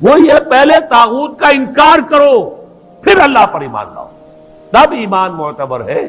وہی ہے پہلے طاغوت کا انکار کرو پھر اللہ پر ایمان لاؤ، تب ایمان معتبر ہے۔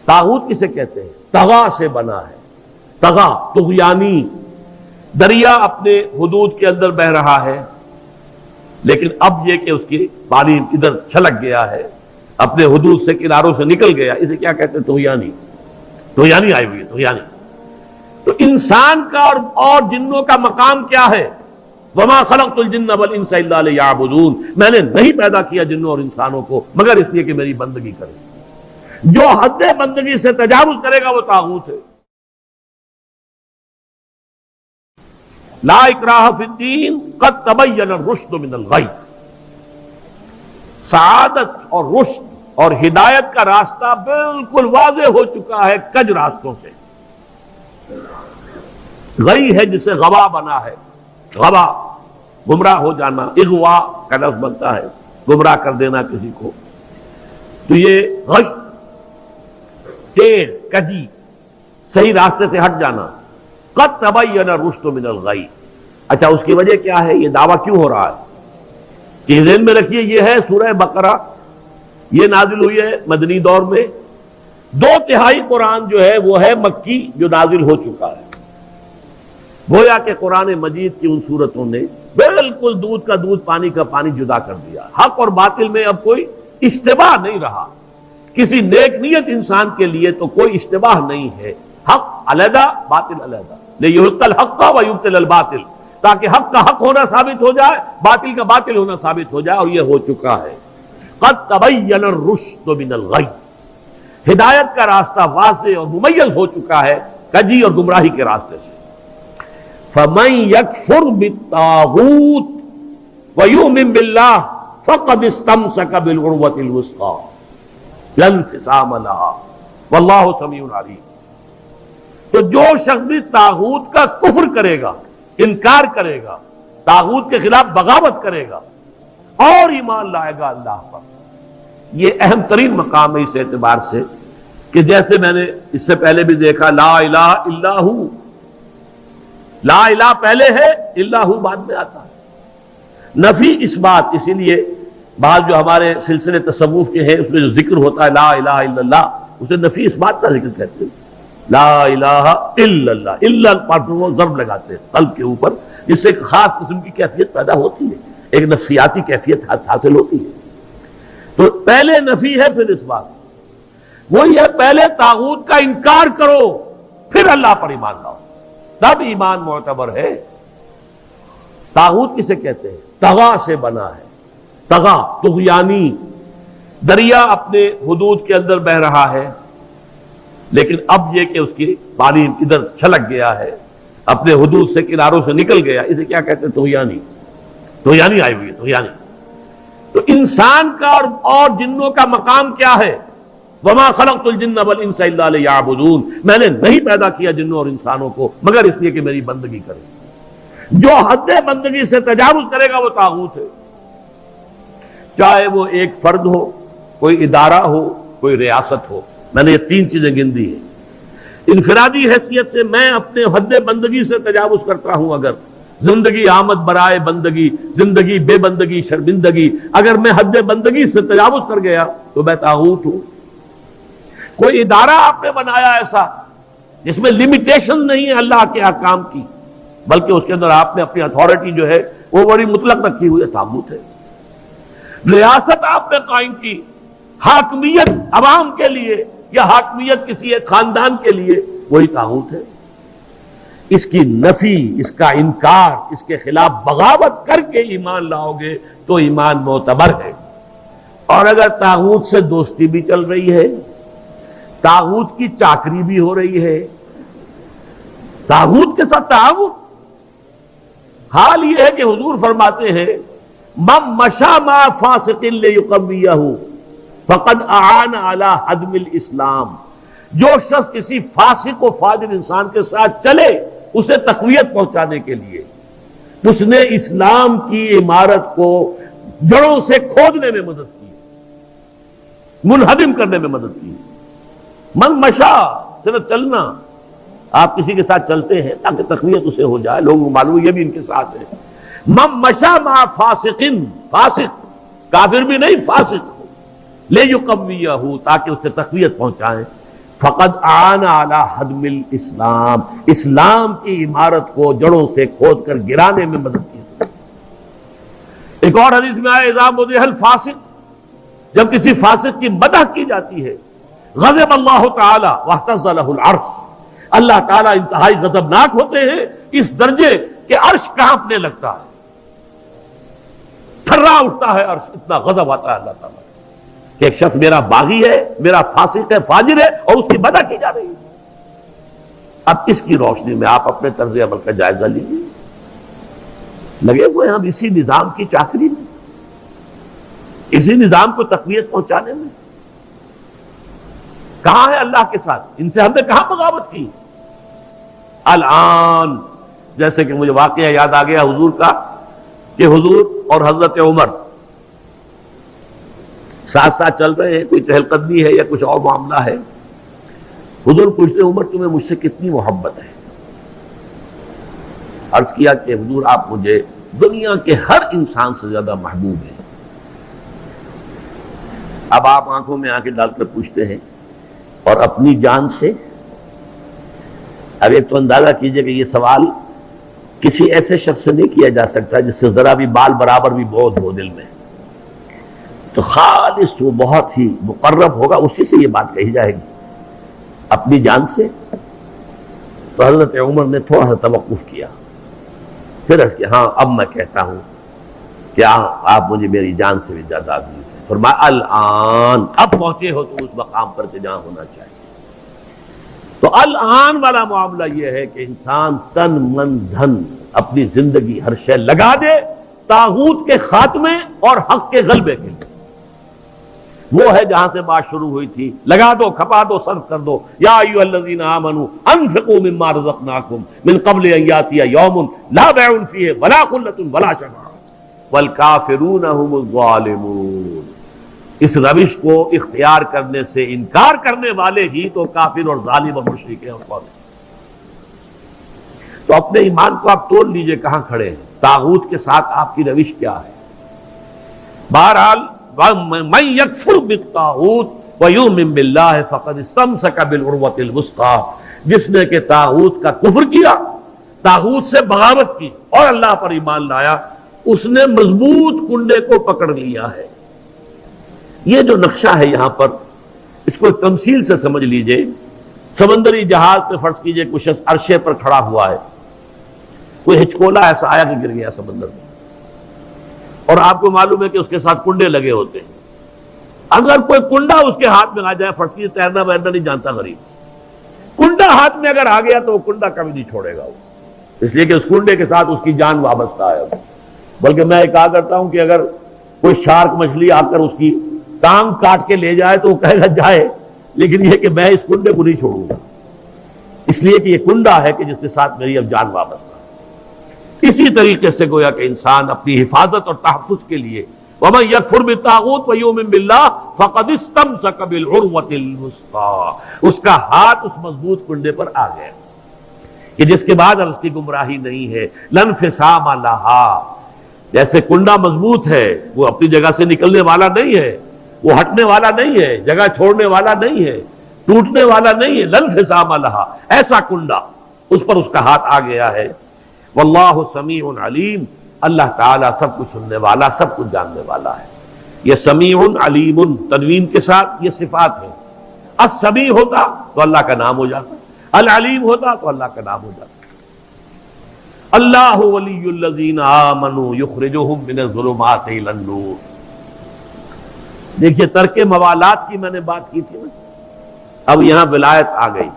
طاغوت کسے کہتے ہیں؟ طغا سے بنا ہے، طغا طغیانی، دریا اپنے حدود کے اندر بہ رہا ہے لیکن اب یہ کہ اس کی پانی ادھر چھلک گیا ہے، اپنے حدود سے کناروں سے نکل گیا، اسے کیا کہتے ہیں؟ طغیانی، طغیانی آئی ہوئی ہے، طغیانی۔ تو انسان کا اور جنوں کا مقام کیا ہے؟ وما خلقت الجن والانس الا لیعبدون، میں نے نہیں پیدا کیا جنوں اور انسانوں کو مگر اس لیے کہ میری بندگی کریں۔ جو حد بندگی سے تجاوز کرے گا وہ طاغوت ہے۔ لا اکراہ فی الدین قد تبین الرشد من الغی، سعادت اور رشد اور ہدایت کا راستہ بالکل واضح ہو چکا ہے کج راستوں سے۔ غی ہے جسے غوا بنا ہے، غوا گمراہ ہو جانا، اغوا کا لفظ بنتا ہے گمراہ کر دینا کسی کو، تو یہ غی ٹیڑھ کجی صحیح راستے سے ہٹ جانا۔ قد تبین الرشد من الغی، اچھا اس کی وجہ کیا ہے؟ یہ دعویٰ کیوں ہو رہا ہے کہ ذہن میں رکھیے یہ ہے سورہ بقرہ، یہ نازل ہوئی ہے مدنی دور میں، 2/3 قرآن جو ہے وہ ہے مکی جو نازل ہو چکا ہے۔ گویا کہ قرآن مجید کی ان صورتوں نے بالکل دودھ کا دودھ پانی کا پانی جدا کر دیا، حق اور باطل میں اب کوئی اشتباہ نہیں رہا، کسی نیک نیت انسان کے لیے تو کوئی اشتباہ نہیں ہے، حق علیحدہ باطل علیحدہ، لیحق الحق ویبطل الباطل، تاکہ حق کا حق ہونا ثابت ہو جائے، باطل کا باطل ہونا ثابت ہو جائے، اور یہ ہو چکا ہے۔ قد تبین الرشد من الغی، ہدایت کا راستہ واضح اور ممیز ہو چکا ہے کجی اور گمراہی کے راستے سے۔ فمن یکفر بالطاغوت ویؤمن باللہ فقد استمسک بالعروۃ الوثقی لا انفصام لها واللہ سمیع علیم۔ تو جو شخص بھی طاغوت کا کفر کرے گا، انکار کرے گا، طاغوت کے خلاف بغاوت کرے گا اور ایمان لائے گا اللہ پر، یہ اہم ترین مقام ہے اس اعتبار سے کہ جیسے میں نے اس سے پہلے بھی دیکھا لا الہ الا ہو، لا الہ پہلے ہے، الا ہو بعد میں آتا ہے، نفی اس بات، اسی لیے بعض جو ہمارے سلسلے تصوف کے ہیں اس میں جو ذکر ہوتا ہے لا الہ الا اللہ، اسے نفی اس بات کا ذکر کہتے ہیں، لا الہ الا اللہ، الا پر وہ ضرب لگاتے ہیں قلب کے اوپر، جس سے ایک خاص قسم کی کیفیت پیدا ہوتی ہے، ایک نفسیاتی کیفیت حاصل ہوتی ہے۔ تو پہلے نفی ہے پھر اس بات، وہی ہے پہلے طاغوت کا انکار کرو پھر اللہ پر ایمان لاؤ، تب ایمان معتبر ہے۔ طاغوت کسے کہتے ہیں؟ طغا سے بنا ہے، طغا طغیانی، دریا اپنے حدود کے اندر بہ رہا ہے لیکن اب یہ کہ اس کی پانی ادھر چھلک گیا ہے، اپنے حدود سے کناروں سے نکل گیا، اسے کیا کہتے ہیں؟ طغیانی، طغیانی آئی ہوئی ہے، طغیانی۔ تو انسان کا اور جنوں کا مقام کیا ہے؟ وما خلقت الجن والانس الا لیعبدون، میں نے نہیں پیدا کیا جنوں اور انسانوں کو مگر اس لیے کہ میری بندگی کریں۔ جو حد بندگی سے تجاوز کرے گا وہ طاغوت ہے، چاہے وہ ایک فرد ہو، کوئی ادارہ ہو، کوئی ریاست ہو۔ میں نے یہ 3 چیزیں گن دی ہیں۔ انفرادی حیثیت سے میں اپنے حد بندگی سے تجاوز کرتا ہوں، اگر زندگی آمد برائے بندگی، زندگی بے بندگی شرمندگی، اگر میں حد بندگی سے تجاوز کر گیا تو میں طاغوت ہوں۔ کوئی ادارہ آپ نے بنایا ایسا جس میں لمیٹیشن نہیں ہے اللہ کے احکام کی، بلکہ اس کے اندر آپ نے اپنی اتھارٹی جو ہے وہ بڑی مطلق رکھی ہوئی ہے، طاغوت ہے۔ ریاست آپ نے قائم کی، حاکمیت عوام کے لیے یا حاکمیت کسی ایک خاندان کے لیے، وہی طاغوت ہے۔ اس کی نفی، اس کا انکار، اس کے خلاف بغاوت کر کے ایمان لاؤ گے تو ایمان معتبر ہے۔ اور اگر طاغوت سے دوستی بھی چل رہی ہے، طاغوت کی چاکری بھی ہو رہی ہے، طاغوت کے ساتھ تعاون، حال یہ ہے کہ حضور فرماتے ہیں من مشى مع فاسق ليقويه فقد اعان على هدم الاسلام، جو شخص کسی فاسق و فاجر انسان کے ساتھ چلے اسے تقویت پہنچانے کے لیے، اس نے اسلام کی عمارت کو جڑوں سے کھودنے میں مدد کی، منہدم کرنے میں مدد کی۔ من مشا صرف چلنا، آپ کسی کے ساتھ چلتے ہیں تاکہ تقویت اسے ہو جائے، لوگوں کو معلوم یہ بھی ان کے ساتھ ہے، من مشا مع فاسق، فاسق کافر بھی نہیں، فاسق ہو، لیقویہ، تاکہ اسے تقویت پہنچائیں، فقد اعان علی ہدم الاسلام، اسلام کی عمارت کو جڑوں سے کھود کر گرانے میں مدد کی۔ ایک اور حدیث میں آیا اذا مدح الفاسق، جب کسی فاسق کی مدح کی جاتی ہے، غضب اللہ تعالی واہتز لہ العرش، اللہ تعالیٰ انتہائی غضبناک ہوتے ہیں اس درجے کہ عرش کانپنے لگتا ہے، تھرا اٹھتا ہے عرش، اتنا غضب آتا ہے اللہ تعالیٰ کہ ایک شخص میرا باغی ہے، میرا فاسق ہے، فاجر ہے، اور اس کی مدح کی جا رہی ہے۔ اب اس کی روشنی میں آپ اپنے طرز عمل کا جائزہ لیجیے، لگے ہوئے ہم اسی نظام کی چاکری میں، اسی نظام کو تقویت پہنچانے میں۔ کہاں ہے اللہ کے ساتھ؟ ان سے ہم نے کہاں بغاوت کی؟ الآن جیسے کہ مجھے واقعہ یاد آ گیا حضور کا، کہ حضور اور حضرت عمر ساتھ ساتھ چل رہے ہیں، کوئی چہل قدمی ہے یا کچھ اور معاملہ ہے، حضور پوچھتے عمر تمہیں مجھ سے کتنی محبت ہے؟ عرض کیا کہ حضور آپ مجھے دنیا کے ہر انسان سے زیادہ محبوب ہیں۔ اب آپ آنکھوں میں آنکھیں ڈال کر پوچھتے ہیں اور اپنی جان سے؟ اب ایک تو اندازہ کیجئے کہ یہ سوال کسی ایسے شخص سے نہیں کیا جا سکتا جس سے ذرا بھی بال برابر بھی بودھ ہو دل میں، تو خالص وہ بہت ہی مقرب ہوگا، اسی سے یہ بات کہی جائے گی، اپنی جان سے۔ تو حضرت عمر نے تھوڑا سا توقف کیا، پھر عرض کیا ہاں اب میں کہتا ہوں کہ آپ مجھے میری جان سے بھی زیادہ عزیز ہیں۔ فرمایا الآن، اب پہنچے ہو تو اس مقام پر کہ جہاں ہونا چاہیے۔ تو الآن والا معاملہ یہ ہے کہ انسان تن من دھن اپنی زندگی ہر شے لگا دے طاغوت کے خاتمے اور حق کے غلبے کے لیے۔ وہ ہے جہاں سے بات شروع ہوئی تھی، لگا دو، کھپا دو، صرف کر دو۔ یا ایھا الذین آمنوا انفقوا مما رزقناکم من قبل ان یاتی یوم لا بیع فیہ ولا خلۃ ولا شفاعۃ والکافرون هم الظالمون۔ اس روش کو اختیار کرنے سے انکار کرنے والے ہی تو کافر اور ظالم اور مشرک ہیں اور کون ہیں۔ تو اپنے ایمان کو آپ تول لیجئے کہاں کھڑے ہیں، طاغوت کے ساتھ آپ کی روش کیا ہے۔ بہرحال من یکفر بالطاغوت ویؤمن باللہ فقد استمسک بالعروۃ الوثقی، جس نے کہ طاغوت کا کفر کیا، طاغوت سے بغاوت کی اور اللہ پر ایمان لایا، اس نے مضبوط کنڈے کو پکڑ لیا ہے۔ یہ جو نقشہ ہے یہاں پر، اس کو تمثیل سے سمجھ لیجئے۔ سمندری جہاز پہ فرض کیجئے کچھ شخص عرشے پر کھڑا ہوا ہے، کوئی ہچکولا ایسا آیا کہ گر گیا سمندر میں، اور آپ کو معلوم ہے کہ اس کے ساتھ کنڈے لگے ہوتے ہیں۔ اگر کوئی کنڈا اس کے ہاتھ میں آ جائے، فرض کیجئے تیرنا ویرنا نہیں جانتا غریب، کنڈا ہاتھ میں اگر آ گیا تو وہ کنڈا کبھی نہیں چھوڑے گا، وہ اس لیے کہ اس کنڈے کے ساتھ اس کی جان وابستہ ہے۔ بلکہ میں کہا کرتا ہوں کہ اگر کوئی شارک مچھلی آ کر اس کی ٹانگ کاٹ کے لے جائے تو وہ کہے گا جائے، لیکن یہ کہ میں اس کنڈے کو نہیں چھوڑوں گا، اس لیے کہ یہ کنڈا ہے کہ جس کے ساتھ میری اب جان وابستہ ہے۔ اسی طریقے سے گویا کہ انسان اپنی حفاظت اور تحفظ کے لیے وَمَن يَكْفُرْ بِالطَّاغُوتِ وَيُؤْمِن بِاللَّهِ فَقَدِ اسْتَمْسَكَ بِالْعُرْوَةِ الْوُثْقَىٰ، اس کا ہاتھ اس مضبوط کنڈے پر آ گیا کہ جس کے بعد اس کی گمراہی نہیں ہے۔ لَا انفصام لَهَا، جیسے کنڈا مضبوط ہے، وہ اپنی جگہ سے نکلنے والا نہیں ہے، وہ ہٹنے والا نہیں ہے، جگہ چھوڑنے والا نہیں ہے، ٹوٹنے والا نہیں ہے۔ لَا انفصام لَهَا، ایسا کنڈا اس پر اس کا ہاتھ آ گیا ہے۔ واللہ سمیع علیم، اللہ تعالیٰ سب کچھ سننے والا، سب کچھ جاننے والا ہے۔ یہ سمیع علیم تنوین کے ساتھ یہ صفات ہیں۔ السمیع ہوتا تو اللہ کا نام ہو جاتا، العلیم ہوتا تو اللہ کا نام ہو جاتا۔ اللہ ولی الذین آمنوا یخرجہم من الظلمات الی النور۔ دیکھیے ترک موالات کی میں نے بات کی تھی نا، اب یہاں ولایت آ گئی۔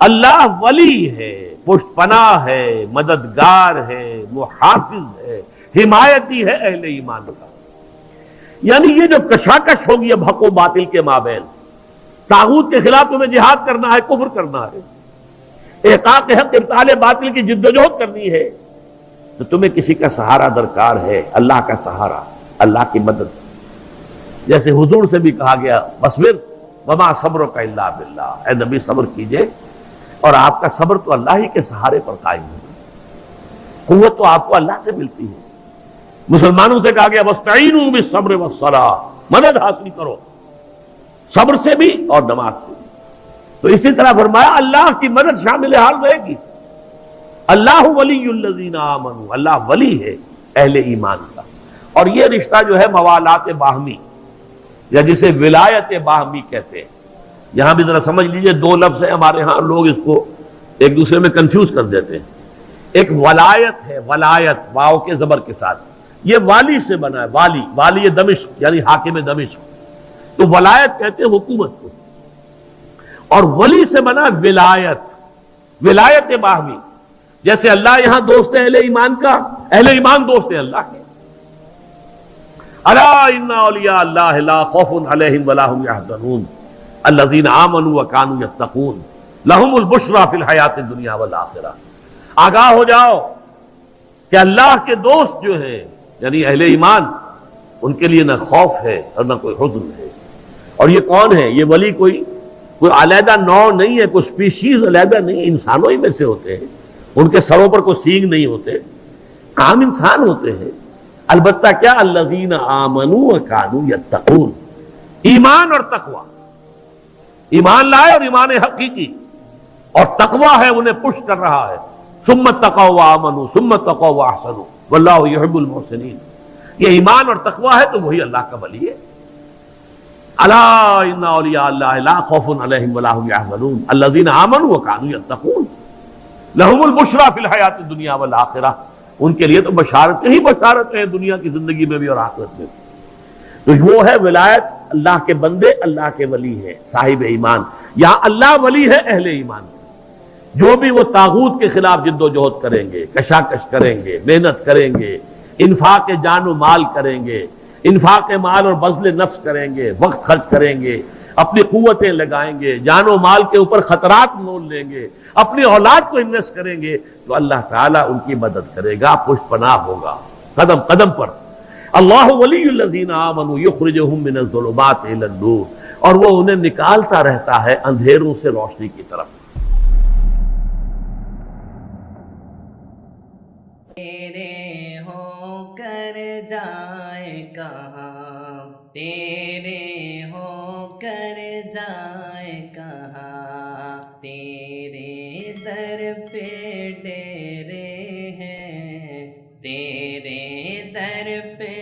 اللہ ولی ہے، پشت پناہ ہے، مددگار ہے، محافظ ہے، حمایتی ہے اہل ایمان کا۔ یعنی یہ جو کشاکش ہوگی اب حق و باطل کے مابین، طاغوت کے خلاف تمہیں جہاد کرنا ہے، کفر کرنا ہے، احقاق حق ابطال باطل کی جدوجہد کرنی ہے، تو تمہیں کسی کا سہارا درکار ہے، اللہ کا سہارا، اللہ کی مدد۔ جیسے حضور سے بھی کہا گیا وَاصْبِرْ وَمَا صَبْرُكَ إِلَّا بِاللَّهِ، اے نبی صبر کیجئے اور آپ کا صبر تو اللہ ہی کے سہارے پر قائم ہے۔ قوت تو آپ کو اللہ سے ملتی ہے. مسلمانوں سے کہا گیا وَاسْتَعِينُوا بِالصَّبْرِ وَالصَّلَاةِ، مدد حاصل کرو صبر سے بھی اور نماز سے بھی. تو اسی طرح فرمایا اللہ کی مدد شامل حال رہے گی. اللہ ولی الذین آمنوا، اللہ ولی ہے اہل ایمان کا. اور یہ رشتہ جو ہے موالات باہمی یا جسے ولایت باہمی کہتے ہیں. یہاں بھی ذرا سمجھ لیجئے، دو لفظ ہیں ہمارے ہاں، لوگ اس کو ایک دوسرے میں کنفیوز کر دیتے ہیں. ایک ولایت ہے، ولایت واو کے زبر کے ساتھ، یہ والی سے بنا ہے. والی، والی دمشق یعنی حاکم دمشق. تو ولایت کہتے ہیں حکومت کو، اور ولی سے بنا ولایت، ولایت باہمی. جیسے اللہ یہاں دوست ہے اہل ایمان کا، اہل ایمان دوست ہے اللہ کے. الا ان اولیاء اللہ لا خوف علیہم ولا هم يحزنون الذین آمنوا وكانوا يتقون لهم البشرى فی الحیات الدنیا والآخرہ. آگاہ ہو جاؤ کہ اللہ کے دوست جو ہیں یعنی اہل ایمان، ان کے لیے نہ خوف ہے اور نہ کوئی حزن ہے. اور یہ کون ہے؟ یہ ولی کوئی علیحدہ نوع نہیں ہے، کوئی سپیشیز علیحدہ نہیں، انسانوں ہی میں سے ہوتے ہیں. ان کے سروں پر کوئی سینگ نہیں ہوتے، عام انسان ہوتے ہیں. البتہ کیا؟ الذین آمنوا وکانوا یتقون، ایمان اور تقوی، ایمان لائے اور ایمان حقیقی، اور تقوی ہے انہیں پش کر رہا ہے. ثم اتقوا وآمنوا ثم اتقوا واحسنوا واللہ یحب المحسنین. یہ ایمان اور تقوی ہے تو وہی اللہ کا ولی ہے. الا ان اولیاء اللہ لا خوف علیہم ولا هم يحزنون الذین آمنوا وكانوا يتقون لهم البشرى فی الحیات الدنیا والآخرہ. ان کے لیے تو بشارتیں ہی بشارتیں ہیں دنیا کی زندگی میں بھی اور آخرت میں بھی. تو وہ ہے ولایت، اللہ کے بندے اللہ کے ولی ہے صاحب ایمان. یہاں اللہ ولی ہے اہل ایمان. جو بھی وہ طاغوت کے خلاف جد و جہد کریں گے، کشاکش کریں گے، محنت کریں گے، انفاق جان و مال کریں گے، انفاق مال اور بذل نفس کریں گے، وقت خرچ کریں گے، اپنی قوتیں لگائیں گے، جان و مال کے اوپر خطرات مول لیں گے، اپنی اولاد کو انویسٹ کریں گے، تو اللہ تعالیٰ ان کی مدد کرے گا، پشت پناہ ہوگا قدم قدم پر. اللہ ولی الذین آمنوا یخرجہم من الظلمات الی النور، اور وہ انہیں نکالتا رہتا ہے اندھیروں سے روشنی کی طرف. تیرے ہو کر جائے کہاں، تیرے ہو کر جائے کہاں، تیرے در پہ ڈیرے ہیں، تیرے در پہ